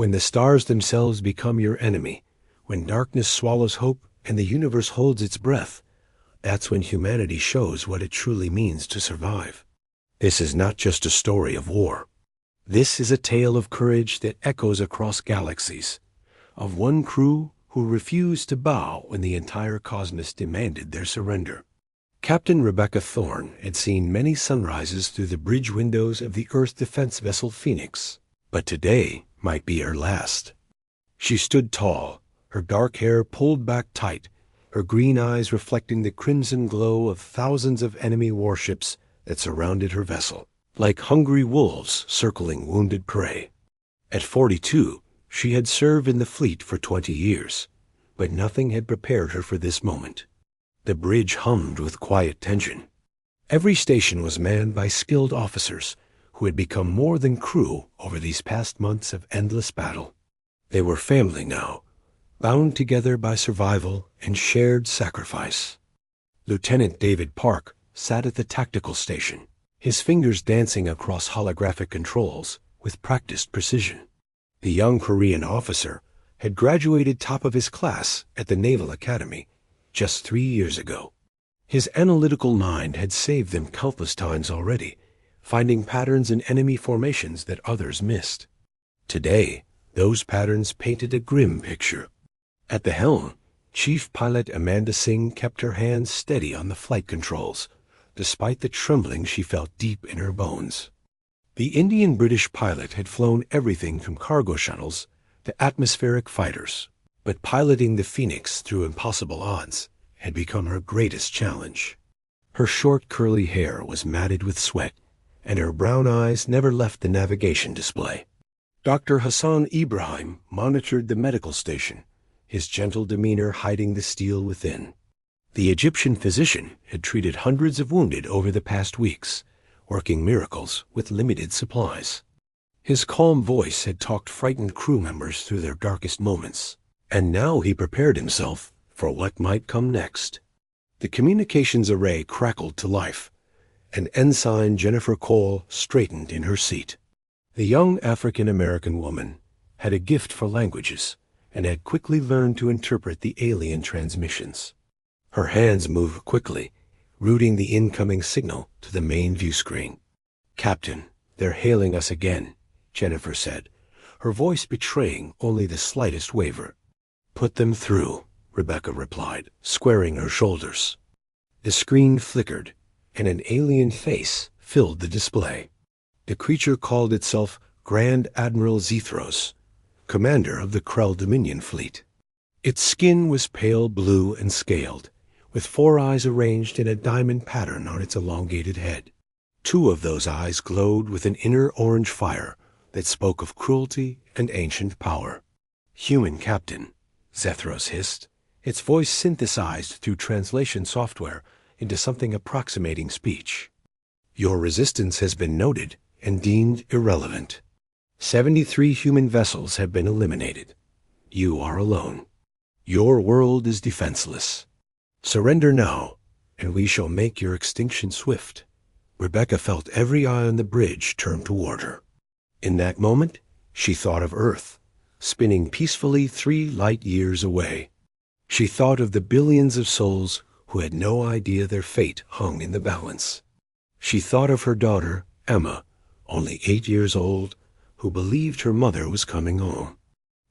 When the stars themselves become your enemy, when darkness swallows hope and the universe holds its breath, that's when humanity shows what it truly means to survive. This is not just a story of war. This is a tale of courage that echoes across galaxies, of one crew who refused to bow when the entire cosmos demanded their surrender. Captain Rebecca Thorne had seen many sunrises through the bridge windows of the Earth defense vessel Phoenix, but today might be her last. She stood tall, her dark hair pulled back tight, her green eyes reflecting the crimson glow of thousands of enemy warships that surrounded her vessel, like hungry wolves circling wounded prey. At 42, she had served in the fleet for 20 years, but nothing had prepared her for this moment. The bridge hummed with quiet tension. Every station was manned by skilled officers who had become more than crew over these past months of endless battle. They were family now, bound together by survival and shared sacrifice. Lieutenant David Park sat at the tactical station, his fingers dancing across holographic controls with practiced precision. The young Korean officer had graduated top of his class at the Naval Academy just 3 years ago. His analytical mind had saved them countless times already, finding patterns in enemy formations that others missed. Today, those patterns painted a grim picture. At the helm, Chief Pilot Amanda Singh kept her hands steady on the flight controls, despite the trembling she felt deep in her bones. The Indian-British pilot had flown everything from cargo shuttles to atmospheric fighters, but piloting the Phoenix through impossible odds had become her greatest challenge. Her short curly hair was matted with sweat, and her brown eyes never left the navigation display. Dr. Hassan Ibrahim monitored the medical station, his gentle demeanor hiding the steel within. The Egyptian physician had treated hundreds of wounded over the past weeks, working miracles with limited supplies. His calm voice had talked frightened crew members through their darkest moments, and now he prepared himself for what might come next. The communications array crackled to life, and Ensign Jennifer Cole straightened in her seat. The young African-American woman had a gift for languages and had quickly learned to interpret the alien transmissions. Her hands moved quickly, routing the incoming signal to the main view screen. "Captain, they're hailing us again," Jennifer said, her voice betraying only the slightest waver. "Put them through," Rebecca replied, squaring her shoulders. The screen flickered, and an alien face filled the display. The creature called itself Grand Admiral Zethros, commander of the Krell Dominion fleet. Its skin was pale blue and scaled, with 4 eyes arranged in a diamond pattern on its elongated head. 2 of those eyes glowed with an inner orange fire that spoke of cruelty and ancient power. "Human captain," Zethros hissed, its voice synthesized through translation software into something approximating speech. "Your resistance has been noted and deemed irrelevant. 73 human vessels have been eliminated. You are alone. Your world is defenseless. Surrender now, and we shall make your extinction swift." Rebecca felt every eye on the bridge turn toward her. In that moment, she thought of Earth, spinning peacefully 3 light years away. She thought of the billions of souls who had no idea their fate hung in the balance. She thought of her daughter, Emma, only 8 years old, who believed her mother was coming home.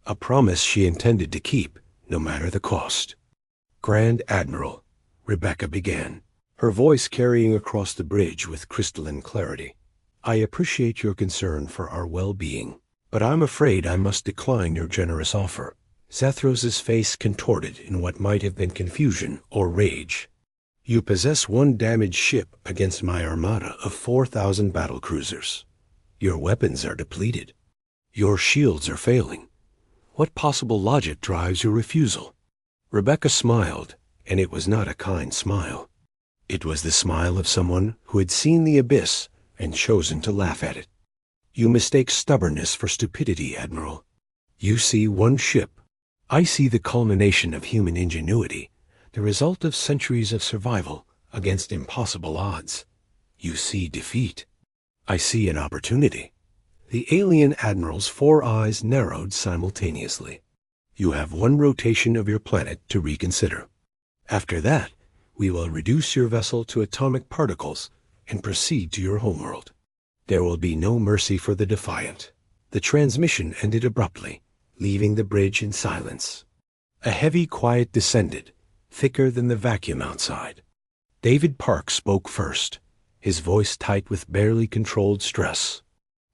A promise she intended to keep, no matter the cost. "Grand Admiral," Rebecca began, her voice carrying across the bridge with crystalline clarity, "I appreciate your concern for our well-being, but I'm afraid I must decline your generous offer." Zethros's face contorted in what might have been confusion or rage. "You possess 1 damaged ship against my armada of 4,000 battlecruisers. Your weapons are depleted. Your shields are failing. What possible logic drives your refusal?" Rebecca smiled, and it was not a kind smile. It was the smile of someone who had seen the abyss and chosen to laugh at it. "You mistake stubbornness for stupidity, Admiral. You see 1 ship. I see the culmination of human ingenuity, the result of centuries of survival against impossible odds. You see defeat. I see an opportunity. The alien admiral's 4 eyes narrowed simultaneously. You have 1 rotation of your planet to reconsider. After that, we will reduce your vessel to atomic particles and proceed to your homeworld. There will be no mercy for the defiant. The transmission ended abruptly, leaving the bridge in silence. A heavy quiet descended, thicker than the vacuum outside. David Park spoke first, his voice tight with barely controlled stress.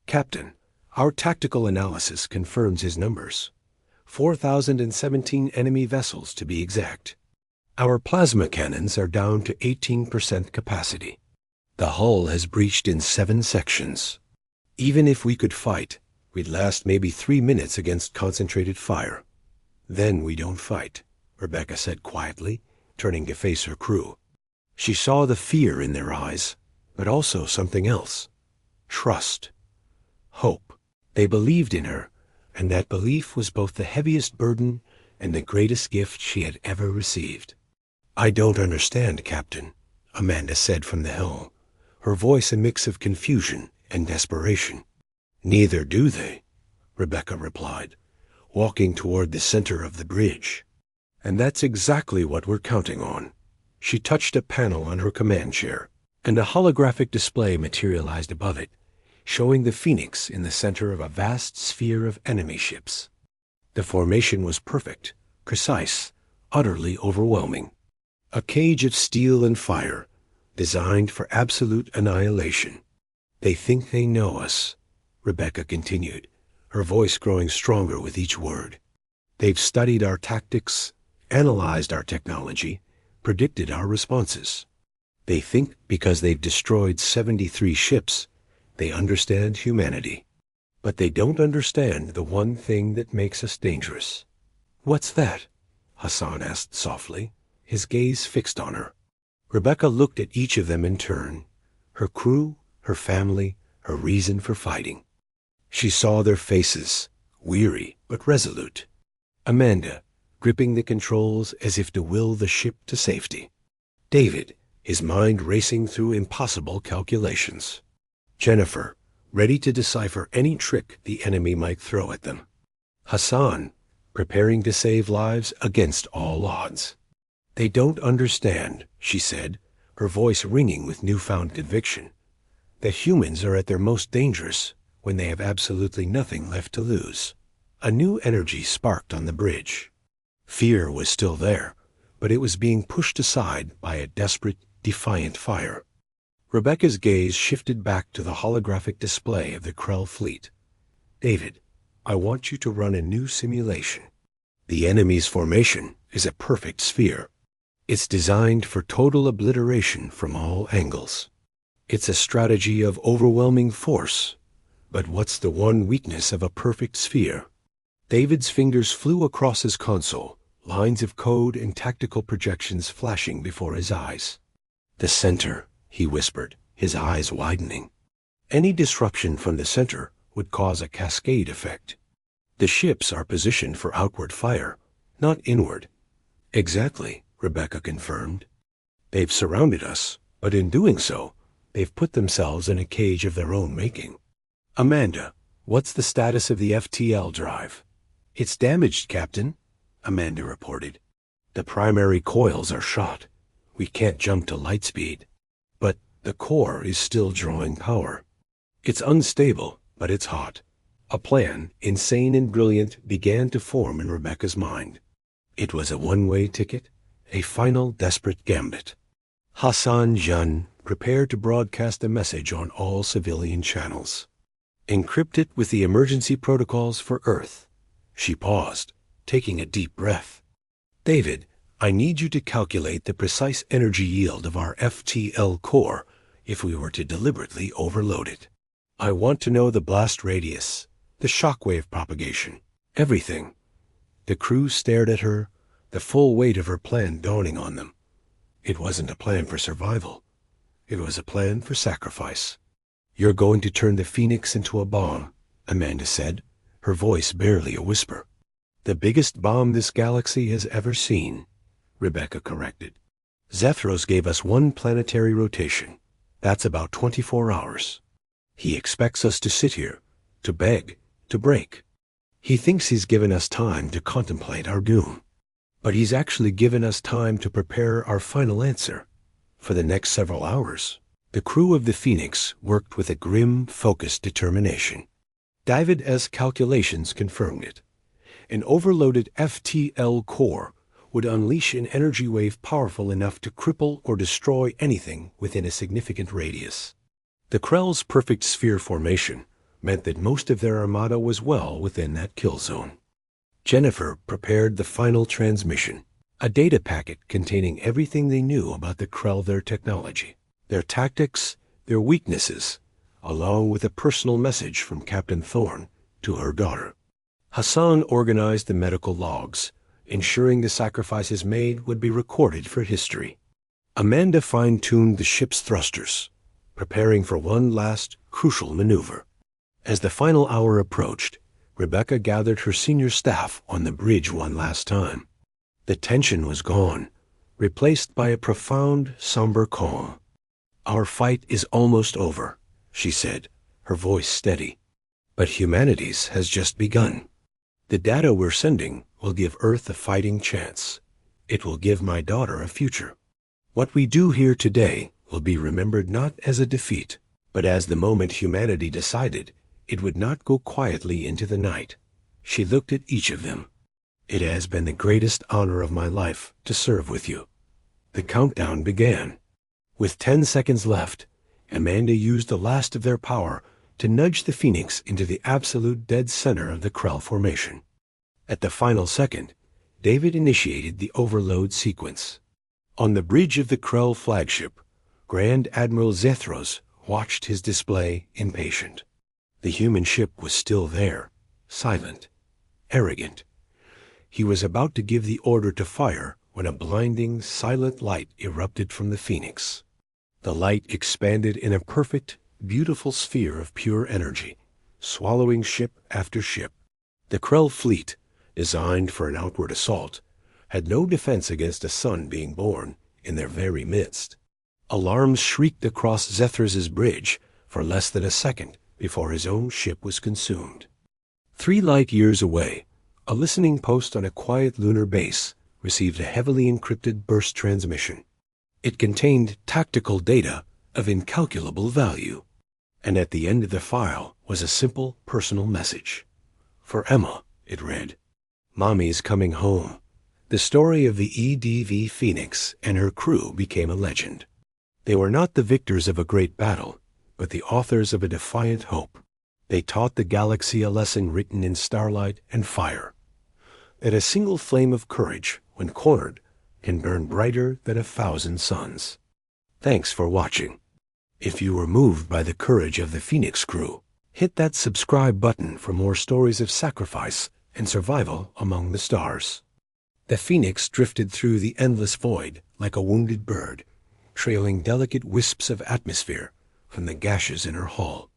Captain, our tactical analysis confirms his numbers. 4,017 enemy vessels to be exact. Our plasma cannons are down to 18% capacity. The hull has breached in 7 sections. Even if we could fight, we'd last maybe 3 minutes against concentrated fire. Then we don't fight, Rebecca said quietly, turning to face her crew. She saw the fear in their eyes, but also something else. Trust. Hope. They believed in her, and that belief was both the heaviest burden and the greatest gift she had ever received. I don't understand, Captain, Amanda said from the helm, her voice a mix of confusion and desperation. Neither do they, Rebecca replied, walking toward the center of the bridge. And that's exactly what we're counting on. She touched a panel on her command chair, and a holographic display materialized above it, showing the Phoenix in the center of a vast sphere of enemy ships. The formation was perfect, precise, utterly overwhelming. A cage of steel and fire, designed for absolute annihilation. They think they know us, Rebecca continued, her voice growing stronger with each word. They've studied our tactics, analyzed our technology, predicted our responses. They think because they've destroyed 73 ships, they understand humanity. But they don't understand the one thing that makes us dangerous. What's that? Hassan asked softly, his gaze fixed on her. Rebecca looked at each of them in turn, her crew, her family, her reason for fighting. She saw their faces, weary but resolute. Amanda, gripping the controls as if to will the ship to safety. David, his mind racing through impossible calculations. Jennifer, ready to decipher any trick the enemy might throw at them. Hassan, preparing to save lives against all odds. They don't understand, she said, her voice ringing with newfound conviction, that humans are at their most dangerous when they have absolutely nothing left to lose. A new energy sparked on the bridge. Fear was still there, but it was being pushed aside by a desperate, defiant fire. Rebecca's gaze shifted back to the holographic display of the Krell fleet. David, I want you to run a new simulation. The enemy's formation is a perfect sphere. It's designed for total obliteration from all angles. It's a strategy of overwhelming force. But what's the one weakness of a perfect sphere? David's fingers flew across his console, lines of code and tactical projections flashing before his eyes. The center, he whispered, his eyes widening. Any disruption from the center would cause a cascade effect. The ships are positioned for outward fire, not inward. Exactly, Rebecca confirmed. They've surrounded us, but in doing so, they've put themselves in a cage of their own making. Amanda, what's the status of the FTL drive? It's damaged, Captain, Amanda reported. The primary coils are shot. We can't jump to light speed. But the core is still drawing power. It's unstable, but it's hot. A plan, insane and brilliant, began to form in Rebecca's mind. It was a one-way ticket, a final desperate gambit. Hassan Jun prepared to broadcast a message on all civilian channels. Encrypt it with the emergency protocols for Earth. She paused, taking a deep breath. David, I need you to calculate the precise energy yield of our FTL core if we were to deliberately overload it. I want to know the blast radius, the shockwave propagation, everything. The crew stared at her, the full weight of her plan dawning on them. It wasn't a plan for survival. It was a plan for sacrifice. You're going to turn the Phoenix into a bomb, Amanda said, her voice barely a whisper. The biggest bomb this galaxy has ever seen, Rebecca corrected. Zethros gave us one planetary rotation. That's about 24 hours. He expects us to sit here, to beg, to break. He thinks he's given us time to contemplate our doom, but he's actually given us time to prepare our final answer. For the next several hours, the crew of the Phoenix worked with a grim, focused determination. David's calculations confirmed it. An overloaded FTL core would unleash an energy wave powerful enough to cripple or destroy anything within a significant radius. The Krell's perfect sphere formation meant that most of their armada was well within that kill zone. Jennifer prepared the final transmission, a data packet containing everything they knew about the Krell, their technology, their tactics, their weaknesses, along with a personal message from Captain Thorne to her daughter. Hassan organized the medical logs, ensuring the sacrifices made would be recorded for history. Amanda fine-tuned the ship's thrusters, preparing for one last crucial maneuver. As the final hour approached, Rebecca gathered her senior staff on the bridge one last time. The tension was gone, replaced by a profound, somber calm. "Our fight is almost over," she said, her voice steady. "But humanity's has just begun. The data we're sending will give Earth a fighting chance. It will give my daughter a future. What we do here today will be remembered not as a defeat, but as the moment humanity decided it would not go quietly into the night." She looked at each of them. "It has been the greatest honor of my life to serve with you." The countdown began. With 10 seconds left, Amanda used the last of their power to nudge the Phoenix into the absolute dead center of the Krell formation. At the final second, David initiated the overload sequence. On the bridge of the Krell flagship, Grand Admiral Zethros watched his display impatient. The human ship was still there, silent, arrogant. He was about to give the order to fire when a blinding, silent light erupted from the Phoenix. The light expanded in a perfect, beautiful sphere of pure energy, swallowing ship after ship. The Krell fleet, designed for an outward assault, had no defense against a sun being born in their very midst. Alarms shrieked across Zethros' bridge for less than a second before his own ship was consumed. 3 light years away, a listening post on a quiet lunar base received a heavily encrypted burst transmission. It contained tactical data of incalculable value, and at the end of the file was a simple personal message. For Emma, it read, "Mommy's coming home." The story of the EDV Phoenix and her crew became a legend. They were not the victors of a great battle, but the authors of a defiant hope. They taught the galaxy a lesson written in starlight and fire, that a single flame of courage, when cornered, can burn brighter than 1,000 suns. Thanks for watching. If you were moved by the courage of the Phoenix crew, hit that subscribe button for more stories of sacrifice and survival among the stars. The Phoenix drifted through the endless void like a wounded bird, trailing delicate wisps of atmosphere from the gashes in her hull.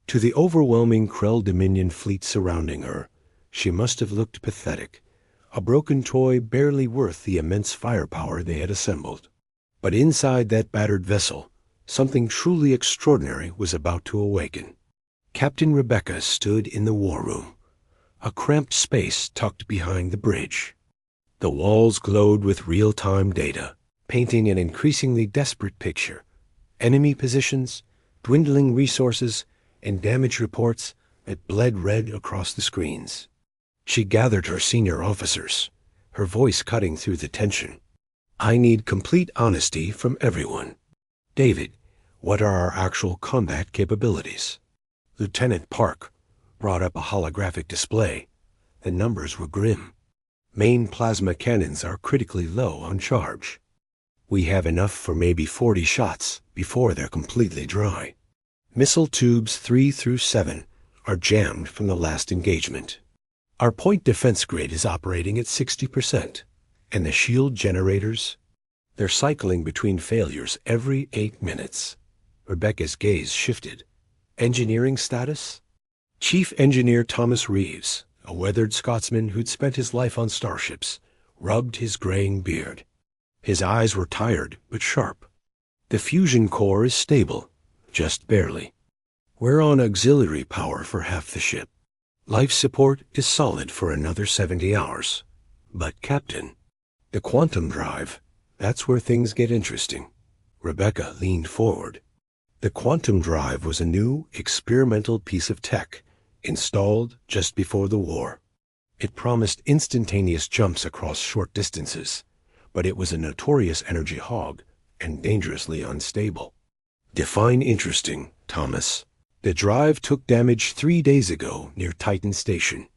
To the overwhelming Krell Dominion fleet surrounding her, she must have looked pathetic, a broken toy barely worth the immense firepower they had assembled. But inside that battered vessel, something truly extraordinary was about to awaken. Captain Rebecca stood in the war room, a cramped space tucked behind the bridge. The walls glowed with real-time data, painting an increasingly desperate picture. Enemy positions, dwindling resources, and damage reports that bled red across the screens. She gathered her senior officers, her voice cutting through the tension. "I need complete honesty from everyone. David, what are our actual combat capabilities?" Lieutenant Park brought up a holographic display. The numbers were grim. "Main plasma cannons are critically low on charge. We have enough for maybe 40 shots before they're completely dry. Missile tubes 3 through 7 are jammed from the last engagement. Our point defense grid is operating at 60%, and the shield generators, they're cycling between failures every 8 minutes. Rebecca's gaze shifted. Engineering status? Chief Engineer Thomas Reeves, a weathered Scotsman who'd spent his life on starships, rubbed his graying beard. His eyes were tired but sharp. The fusion core is stable, just barely. We're on auxiliary power for half the ship. Life support is solid for another 70 hours. But, Captain, the quantum drive, that's where things get interesting. Rebecca leaned forward. The quantum drive was a new, experimental piece of tech, installed just before the war. It promised instantaneous jumps across short distances, but it was a notorious energy hog and dangerously unstable. Define interesting, Thomas. The drive took damage 3 days ago near Titan Station,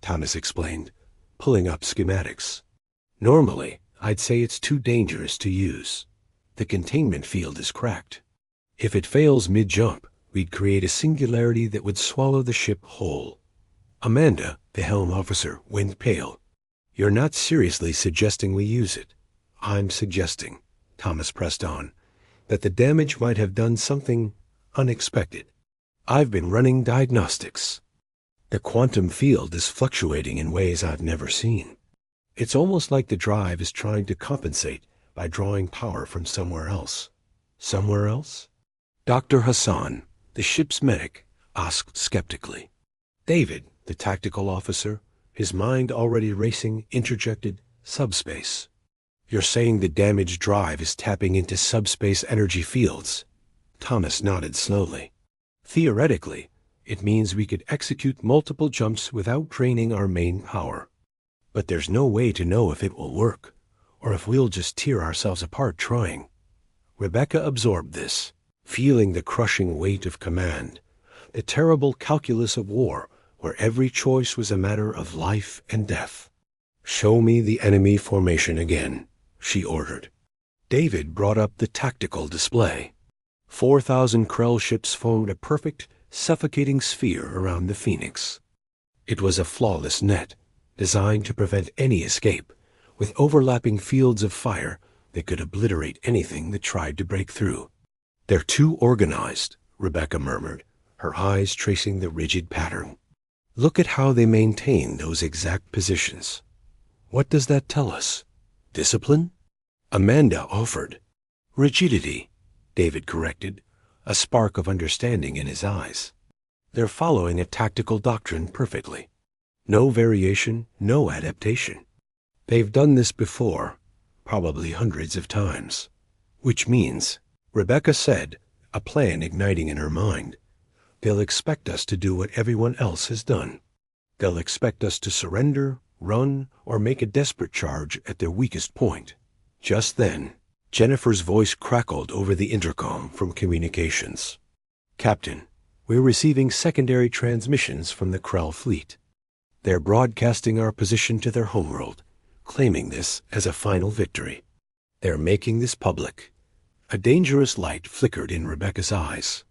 Thomas explained, pulling up schematics. Normally, I'd say it's too dangerous to use. The containment field is cracked. If it fails mid-jump, we'd create a singularity that would swallow the ship whole. Amanda, the helm officer, went pale. You're not seriously suggesting we use it. I'm suggesting, Thomas pressed on, that the damage might have done something unexpected. I've been running diagnostics. The quantum field is fluctuating in ways I've never seen. It's almost like the drive is trying to compensate by drawing power from somewhere else. Somewhere else? Dr. Hassan, the ship's medic, asked skeptically. David, the tactical officer, his mind already racing, interjected, subspace. You're saying the damaged drive is tapping into subspace energy fields? Thomas nodded slowly. Theoretically, it means we could execute multiple jumps without draining our main power. But there's no way to know if it will work, or if we'll just tear ourselves apart trying. Rebecca absorbed this, feeling the crushing weight of command, the terrible calculus of war, where every choice was a matter of life and death. Show me the enemy formation again, she ordered. David brought up the tactical display. 4,000 Krell ships formed a perfect, suffocating sphere around the Phoenix. It was a flawless net, designed to prevent any escape, with overlapping fields of fire that could obliterate anything that tried to break through. They're too organized, Rebecca murmured, her eyes tracing the rigid pattern. Look at how they maintain those exact positions. What does that tell us? Discipline? Amanda offered. Rigidity, David corrected, a spark of understanding in his eyes. They're following a tactical doctrine perfectly. No variation, no adaptation. They've done this before, probably hundreds of times. Which means, Rebecca said, a plan igniting in her mind, they'll expect us to do what everyone else has done. They'll expect us to surrender, run, or make a desperate charge at their weakest point. Just then, Jennifer's voice crackled over the intercom from communications. Captain, we're receiving secondary transmissions from the Krell fleet. They're broadcasting our position to their homeworld, claiming this as a final victory. They're making this public. A dangerous light flickered in Rebecca's eyes.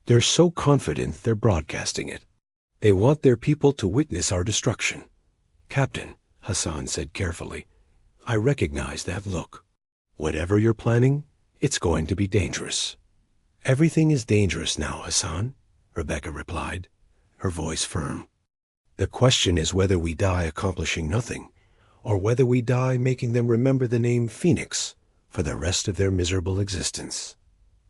They're so confident they're broadcasting it. They want their people to witness our destruction. Captain, Hassan said carefully, I recognize that look. Whatever you're planning, it's going to be dangerous. Everything is dangerous now, Hassan, Rebecca replied, her voice firm. The question is whether we die accomplishing nothing, or whether we die making them remember the name Phoenix for the rest of their miserable existence.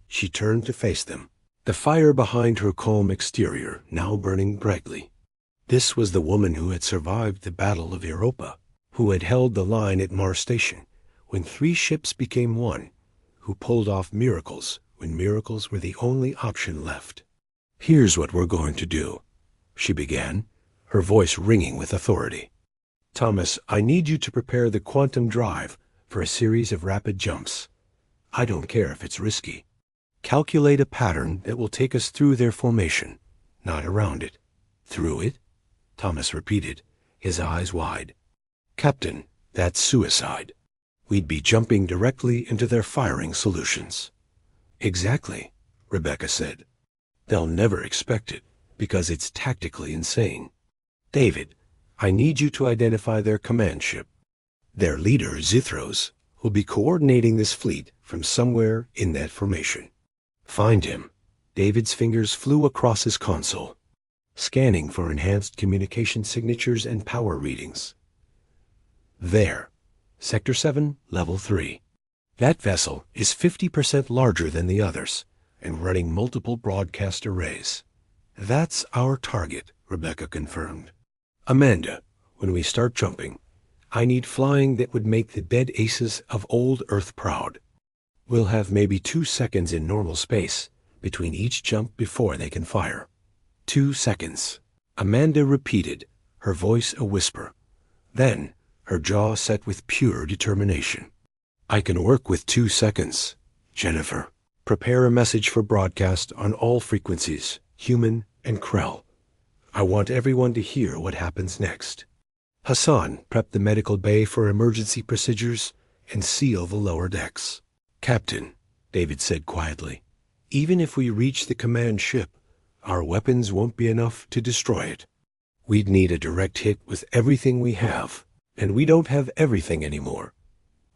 She turned to face them, the fire behind her calm exterior now burning brightly. This was the woman who had survived the Battle of Europa, who had held the line at Mars Station when 3 ships became one, who pulled off miracles when miracles were the only option left. Here's what we're going to do, she began, her voice ringing with authority. Thomas, I need you to prepare the quantum drive for a series of rapid jumps. I don't care if it's risky. Calculate a pattern that will take us through their formation, not around it. Through it? Thomas repeated, his eyes wide. Captain, that's suicide. We'd be jumping directly into their firing solutions. Exactly, Rebecca said. They'll never expect it, because it's tactically insane. David, I need you to identify their command ship. Their leader, Zithros, will be coordinating this fleet from somewhere in that formation. Find him. David's fingers flew across his console, scanning for enhanced communication signatures and power readings. There. Sector 7, Level 3. That vessel is 50% larger than the others and running multiple broadcast arrays. That's our target, Rebecca confirmed. Amanda, when we start jumping, I need flying that would make the dead aces of old Earth proud. We'll have maybe 2 seconds in normal space between each jump before they can fire. 2 seconds. Amanda repeated, her voice a whisper. Then, her jaw set with pure determination. I can work with 2 seconds. Jennifer, prepare a message for broadcast on all frequencies, human and Krell. I want everyone to hear what happens next. Hassan, prep the medical bay for emergency procedures and seal the lower decks. Captain, David said quietly, even if we reach the command ship, our weapons won't be enough to destroy it. We'd need a direct hit with everything we have, and we don't have everything anymore.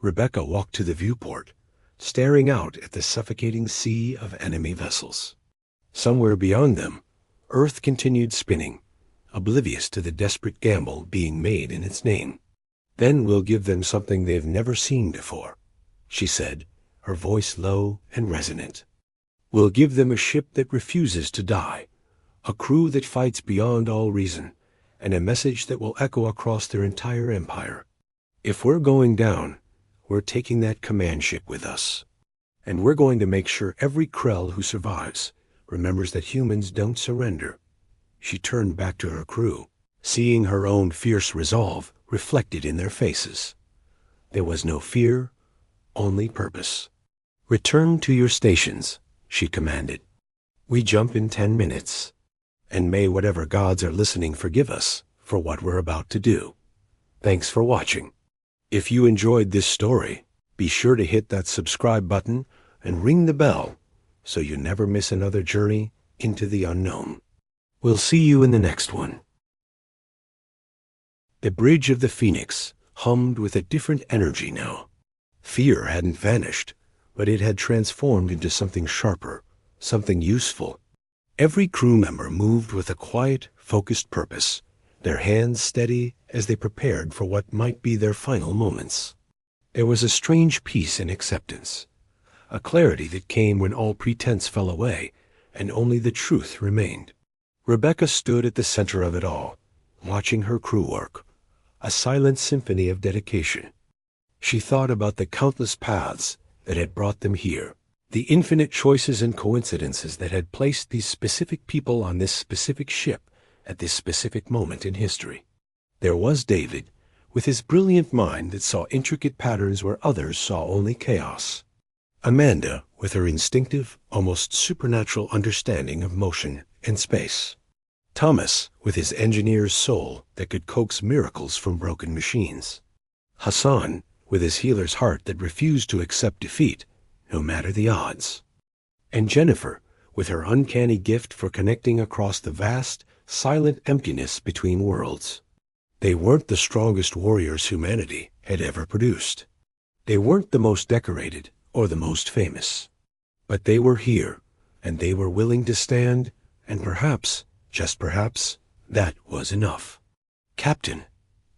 Rebecca walked to the viewport, staring out at the suffocating sea of enemy vessels. Somewhere beyond them, Earth continued spinning, oblivious to the desperate gamble being made in its name. Then we'll give them something they've never seen before, she said, her voice low and resonant. We'll give them a ship that refuses to die, a crew that fights beyond all reason, and a message that will echo across their entire empire. If we're going down, we're taking that command ship with us. And we're going to make sure every Krell who survives remembers that humans don't surrender. She turned back to her crew, seeing her own fierce resolve reflected in their faces. There was no fear, only purpose. Return to your stations, she commanded. We jump in 10 minutes. And may whatever gods are listening forgive us for what we're about to do. Thanks for watching. If you enjoyed this story, be sure to hit that subscribe button and ring the bell so you never miss another journey into the unknown. We'll see you in the next one. The Bridge of the Phoenix hummed with a different energy now. Fear hadn't vanished, but it had transformed into something sharper, something useful. Every crew member moved with a quiet, focused purpose, their hands steady as they prepared for what might be their final moments. There was a strange peace and acceptance, a clarity that came when all pretense fell away and only the truth remained. Rebecca stood at the center of it all, watching her crew work, a silent symphony of dedication. She thought about the countless paths that had brought them here, the infinite choices and coincidences that had placed these specific people on this specific ship at this specific moment in history. There was David, with his brilliant mind that saw intricate patterns where others saw only chaos. Amanda, with her instinctive, almost supernatural understanding of motion and space. Thomas, with his engineer's soul that could coax miracles from broken machines. Hassan, with his healer's heart that refused to accept defeat, no matter the odds. And Jennifer, with her uncanny gift for connecting across the vast, silent emptiness between worlds. They weren't the strongest warriors humanity had ever produced. They weren't the most decorated or the most famous. But they were here, and they were willing to stand, and perhaps, just perhaps, that was enough. Captain,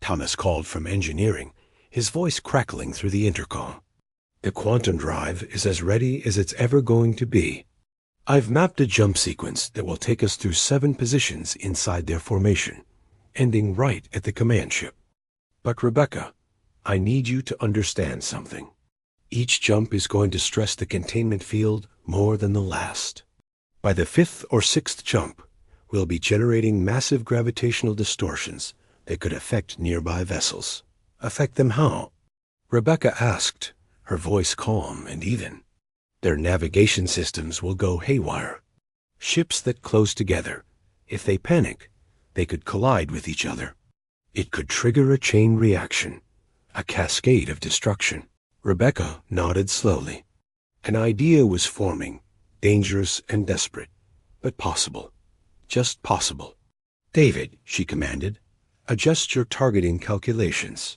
Thomas called from engineering, his voice crackling through the intercom. The quantum drive is as ready as it's ever going to be. I've mapped a jump sequence that will take us through 7 positions inside their formation, ending right at the command ship. But Rebecca, I need you to understand something. Each jump is going to stress the containment field more than the last. By the 5th or 6th jump, we'll be generating massive gravitational distortions that could affect nearby vessels. Affect them how? Rebecca asked, her voice calm and even. Their navigation systems will go haywire. Ships that close together, if they panic, they could collide with each other. It could trigger a chain reaction, a cascade of destruction. Rebecca nodded slowly. An idea was forming, dangerous and desperate, but possible. Just possible. David, she commanded, adjust your targeting calculations.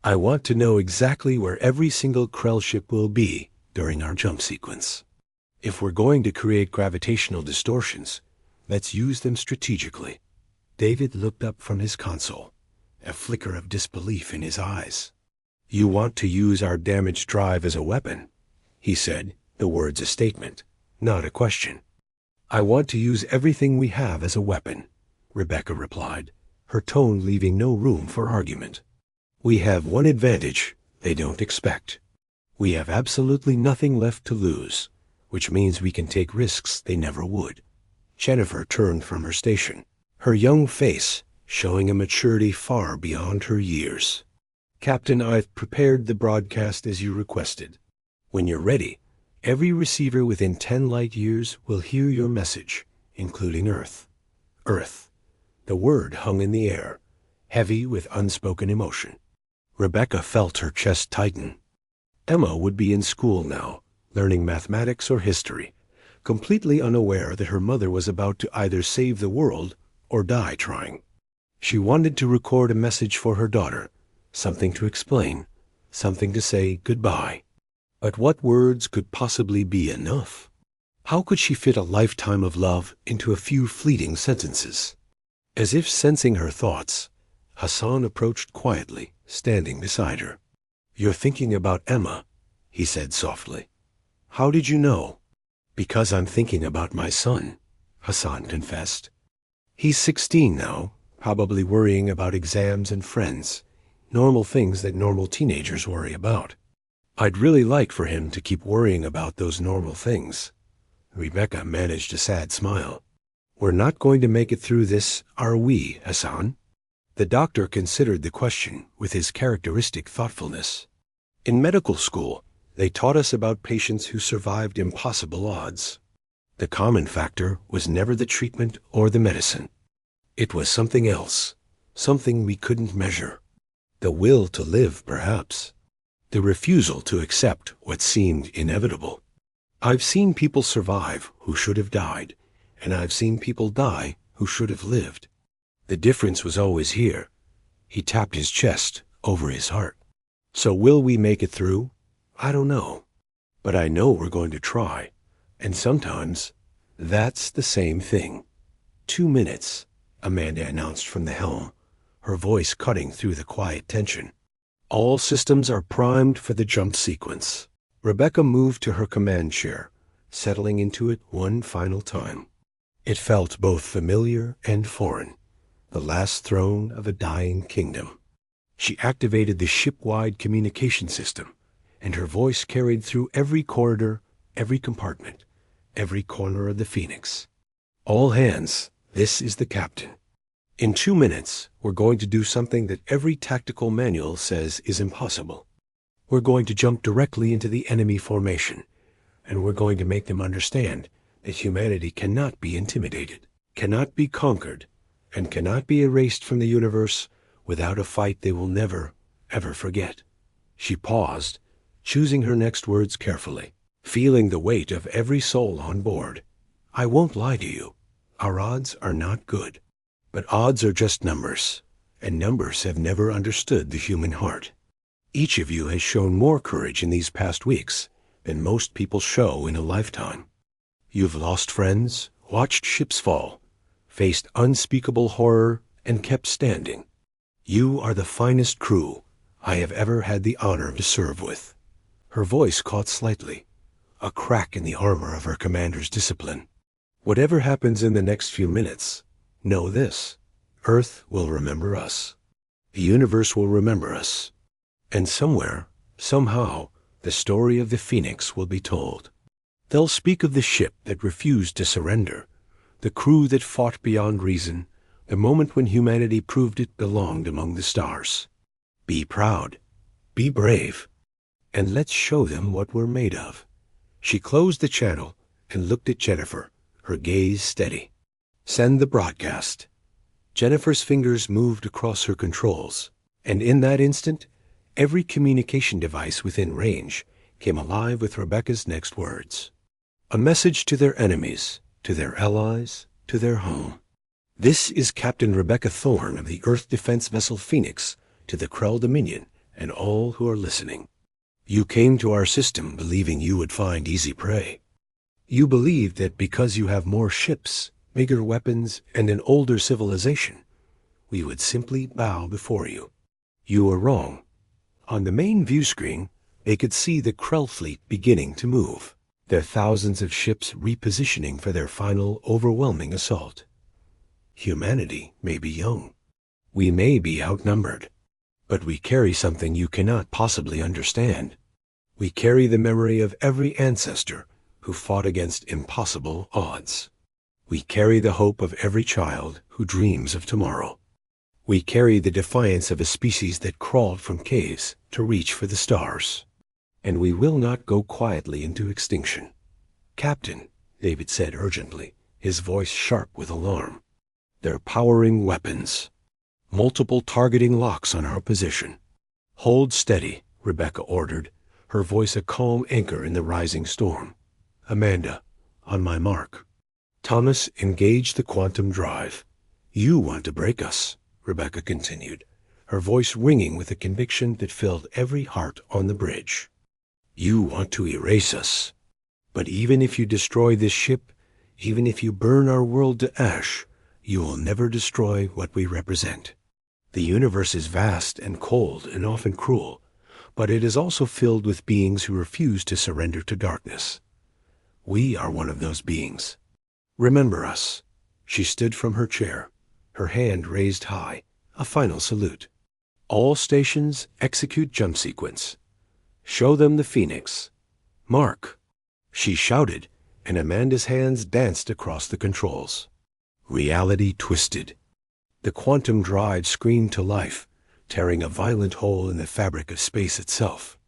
I want to know exactly where every single Krell ship will be during our jump sequence. If we're going to create gravitational distortions, let's use them strategically. David looked up from his console, a flicker of disbelief in his eyes. You want to use our damaged drive as a weapon, he said, the words a statement, not a question. I want to use everything we have as a weapon, Rebecca replied, her tone leaving no room for argument. We have one advantage they don't expect. We have absolutely nothing left to lose, which means we can take risks they never would. Jennifer turned from her station, her young face showing a maturity far beyond her years. Captain, I've prepared the broadcast as you requested. When you're ready, every receiver within 10 light years will hear your message, including Earth. Earth. The word hung in the air, heavy with unspoken emotion. Rebecca felt her chest tighten. Emma would be in school now, learning mathematics or history, completely unaware that her mother was about to either save the world or die trying. She wanted to record a message for her daughter, something to explain, something to say goodbye. But what words could possibly be enough? How could she fit a lifetime of love into a few fleeting sentences? As if sensing her thoughts, Hassan approached quietly, standing beside her. You're thinking about Emma, he said softly. How did you know? Because I'm thinking about my son, Hassan confessed. He's 16 now, probably worrying about exams and friends, normal things that normal teenagers worry about. I'd really like for him to keep worrying about those normal things. Rebecca managed a sad smile. We're not going to make it through this, are we, Hassan? The doctor considered the question with his characteristic thoughtfulness. In medical school, they taught us about patients who survived impossible odds. The common factor was never the treatment or the medicine. It was something else, something we couldn't measure. The will to live, perhaps. The refusal to accept what seemed inevitable. I've seen people survive who should have died, and I've seen people die who should have lived. The difference was always here. He tapped his chest over his heart. So will we make it through? I don't know. But I know we're going to try. And sometimes, that's the same thing. 2 minutes, Amanda announced from the helm, her voice cutting through the quiet tension. All systems are primed for the jump sequence. Rebecca moved to her command chair, settling into it one final time. It felt both familiar and foreign, the last throne of a dying kingdom. She activated the ship-wide communication system, and her voice carried through every corridor, every compartment, every corner of the Phoenix. All hands, this is the captain. In 2 minutes, we're going to do something that every tactical manual says is impossible. We're going to jump directly into the enemy formation, and we're going to make them understand that humanity cannot be intimidated, cannot be conquered, and cannot be erased from the universe without a fight they will never, ever forget. She paused, choosing her next words carefully, feeling the weight of every soul on board. I won't lie to you. Our odds are not good. But odds are just numbers, and numbers have never understood the human heart. Each of you has shown more courage in these past weeks than most people show in a lifetime. You've lost friends, watched ships fall, faced unspeakable horror, and kept standing. You are the finest crew I have ever had the honor to serve with. Her voice caught slightly, a crack in the armor of her commander's discipline. Whatever happens in the next few minutes, know this, Earth will remember us. The universe will remember us. And somewhere, somehow, the story of the Phoenix will be told. They'll speak of the ship that refused to surrender, the crew that fought beyond reason, the moment when humanity proved it belonged among the stars. Be proud, be brave, and let's show them what we're made of. She closed the channel and looked at Jennifer, her gaze steady. Send the broadcast. Jennifer's fingers moved across her controls, and in that instant, every communication device within range came alive with Rebecca's next words. A message to their enemies, to their allies, to their home. This is Captain Rebecca Thorne of the Earth Defense Vessel Phoenix to the Krell Dominion and all who are listening. You came to our system believing you would find easy prey. You believed that because you have more ships, bigger weapons, and an older civilization, we would simply bow before you. You were wrong. On the main view screen, they could see the Krell fleet beginning to move. their thousands of ships repositioning for their final overwhelming assault. Humanity may be young. We may be outnumbered. But we carry something you cannot possibly understand. We carry the memory of every ancestor who fought against impossible odds. We carry the hope of every child who dreams of tomorrow. We carry the defiance of a species that crawled from caves to reach for the stars. And we will not go quietly into extinction. Captain, David said urgently, his voice sharp with alarm. They're powering weapons. Multiple targeting locks on our position. Hold steady, Rebecca ordered, her voice a calm anchor in the rising storm. Amanda, on my mark. Thomas, engage the quantum drive. You want to break us, Rebecca continued, her voice ringing with a conviction that filled every heart on the bridge. You want to erase us. But even if you destroy this ship, even if you burn our world to ash, you will never destroy what we represent. The universe is vast and cold and often cruel, but it is also filled with beings who refuse to surrender to darkness. We are one of those beings. Remember us. She stood from her chair, her hand raised high, a final salute. All stations execute jump sequence. Show them the Phoenix. Mark. She shouted, and Amanda's hands danced across the controls. Reality twisted. The quantum drive screamed to life, tearing a violent hole in the fabric of space itself.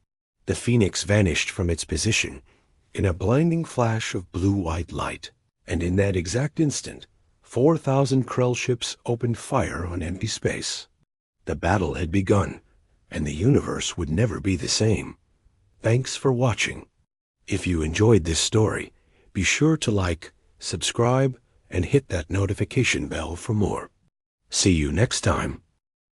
The Phoenix vanished from its position in a blinding flash of blue-white light, and in that exact instant, 4,000 Krell ships opened fire on empty space. The battle had begun, and the universe would never be the same. Thanks for watching. If you enjoyed this story, be sure to like, subscribe, and hit that notification bell for more. See you next time.